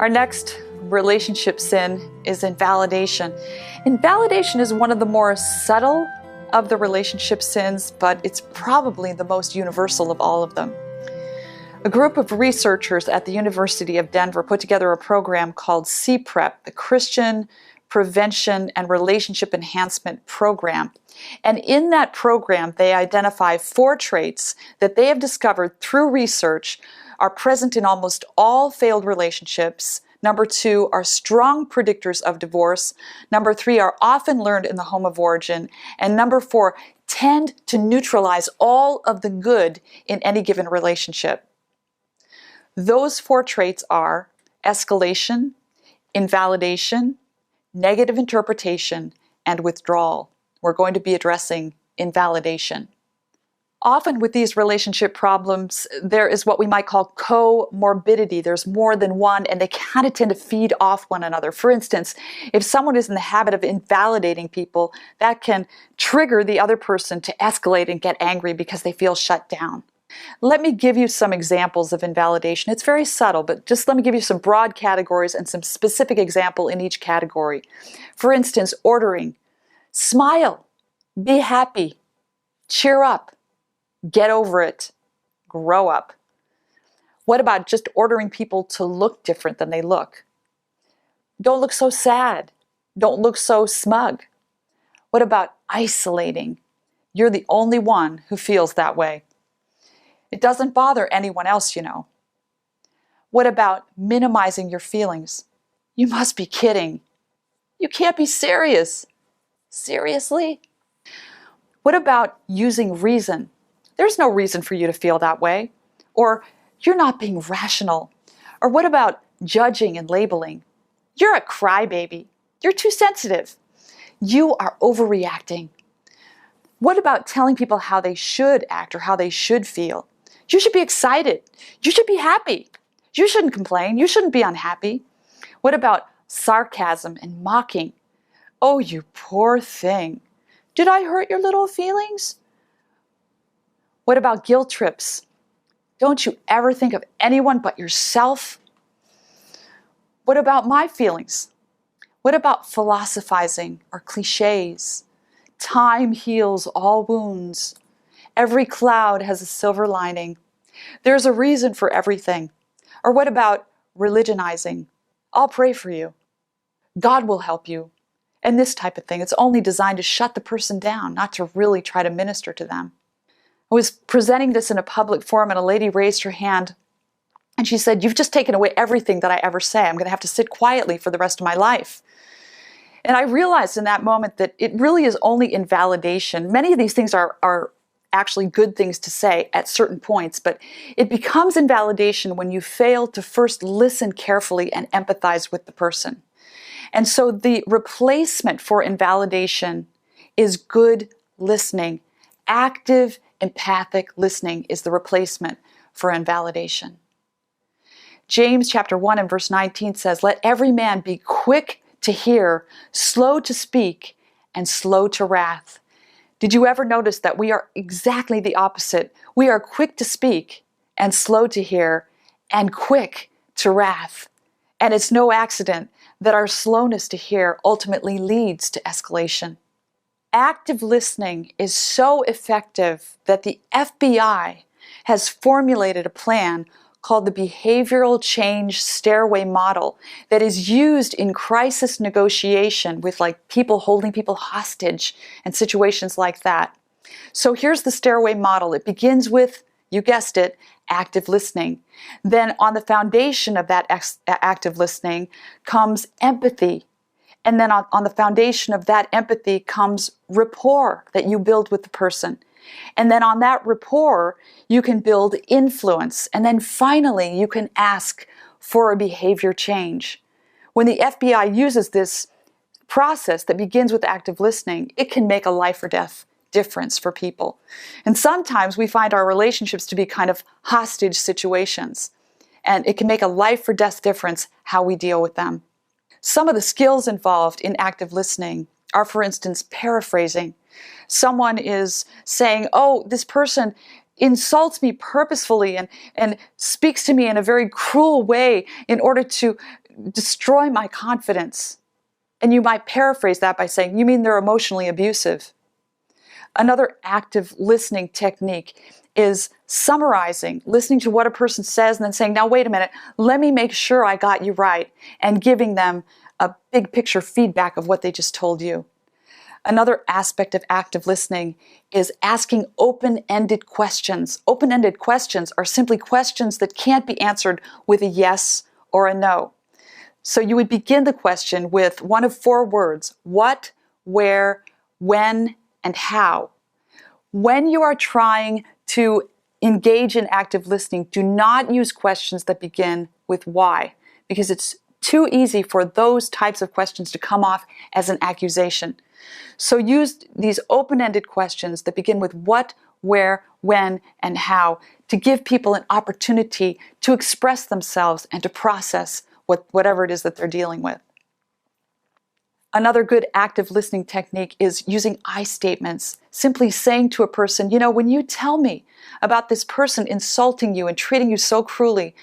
Our next relationship sin is invalidation. Invalidation is one of the more subtle of the relationship sins, but it's probably the most universal of all of them. A group of researchers at the University of Denver put together a program called CPREP, the Christian Prevention and Relationship Enhancement Program. And in that program, they identify 4 traits that they have discovered through research are present in almost all failed relationships. Number 2 are strong predictors of divorce. Number 3 are often learned in the home of origin. And number 4 tend to neutralize all of the good in any given relationship. Those 4 traits are escalation, invalidation, negative interpretation, and withdrawal. We're going to be addressing invalidation. Often with these relationship problems, there is what we might call comorbidity. There's more than one, and they kind of tend to feed off one another. For instance, if someone is in the habit of invalidating people, that can trigger the other person to escalate and get angry because they feel shut down. Let me give you some examples of invalidation. It's very subtle, but just let me give you some broad categories and some specific example in each category. For instance, ordering. Smile, be happy, cheer up, get over it, grow up. What about just ordering people to look different than they look? Don't look so sad. Don't look so smug. What about isolating? You're the only one who feels that way. It doesn't bother anyone else, you know. What about minimizing your feelings? You must be kidding. You can't be serious. Seriously? What about using reason? There's no reason for you to feel that way. Or you're not being rational. Or what about judging and labeling? You're a crybaby. You're too sensitive. You are overreacting. What about telling people how they should act or how they should feel? You should be excited. You should be happy. You shouldn't complain. You shouldn't be unhappy. What about sarcasm and mocking? Oh, you poor thing. Did I hurt your little feelings? What about guilt trips? Don't you ever think of anyone but yourself? What about my feelings? What about philosophizing or cliches? Time heals all wounds. Every cloud has a silver lining. There's a reason for everything. Or what about religionizing? I'll pray for you. God will help you. And this type of thing. It's only designed to shut the person down, not to really try to minister to them. I was presenting this in a public forum and a lady raised her hand and she said, "You've just taken away everything that I ever say. I'm going to have to sit quietly for the rest of my life." And I realized in that moment that it really is only invalidation. Many of these things are actually good things to say at certain points, but it becomes invalidation when you fail to first listen carefully and empathize with the person. And so the replacement for invalidation is good listening. Active, empathic listening is the replacement for invalidation. James chapter 1 and verse 19 says, "Let every man be quick to hear, slow to speak, and slow to wrath." Did you ever notice that we are exactly the opposite? We are quick to speak and slow to hear and quick to wrath. And it's no accident that our slowness to hear ultimately leads to escalation. Active listening is so effective that the FBI has formulated a plan called the Behavioral Change Stairway Model that is used in crisis negotiation with like people holding people hostage and situations like that. So here's the stairway model. It begins with, you guessed it, active listening. Then on the foundation of that active listening comes empathy. And then on the foundation of that empathy comes rapport that you build with the person. And then on that rapport, you can build influence. And then finally, you can ask for a behavior change. When the FBI uses this process that begins with active listening, it can make a life or death difference for people. And sometimes we find our relationships to be kind of hostage situations. And it can make a life or death difference how we deal with them. Some of the skills involved in active listening are, for instance, paraphrasing. Someone is saying, "Oh, this person insults me purposefully and speaks to me in a very cruel way in order to destroy my confidence. And you might paraphrase that by saying, you mean they're emotionally abusive? Another active listening technique is summarizing, listening to what a person says and then saying, now wait a minute, let me make sure I got you right, and giving them a big picture feedback of what they just told you. Another aspect of active listening is asking open-ended questions. Open-ended questions are simply questions that can't be answered with a yes or a no. So you would begin the question with one of 4 words: what, where, when, and how. When you are trying to engage in active listening, do not use questions that begin with why, because it's too easy for those types of questions to come off as an accusation. So use these open-ended questions that begin with what, where, when, and how to give people an opportunity to express themselves and to process whatever it is that they're dealing with. Another good active listening technique is using I statements, simply saying to a person, you know, when you tell me about this person insulting you and treating you so cruelly,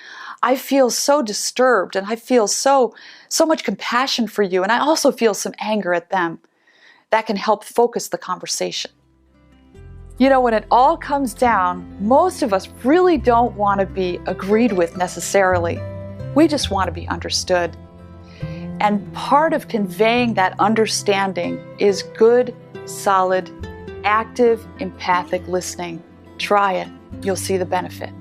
I feel so disturbed and I feel so much compassion for you, and I also feel some anger at them. That can help focus the conversation. You know, when it all comes down, most of us really don't want to be agreed with necessarily. We just want to be understood. And part of conveying that understanding is good, solid, active, empathic listening. Try it. You'll see the benefit.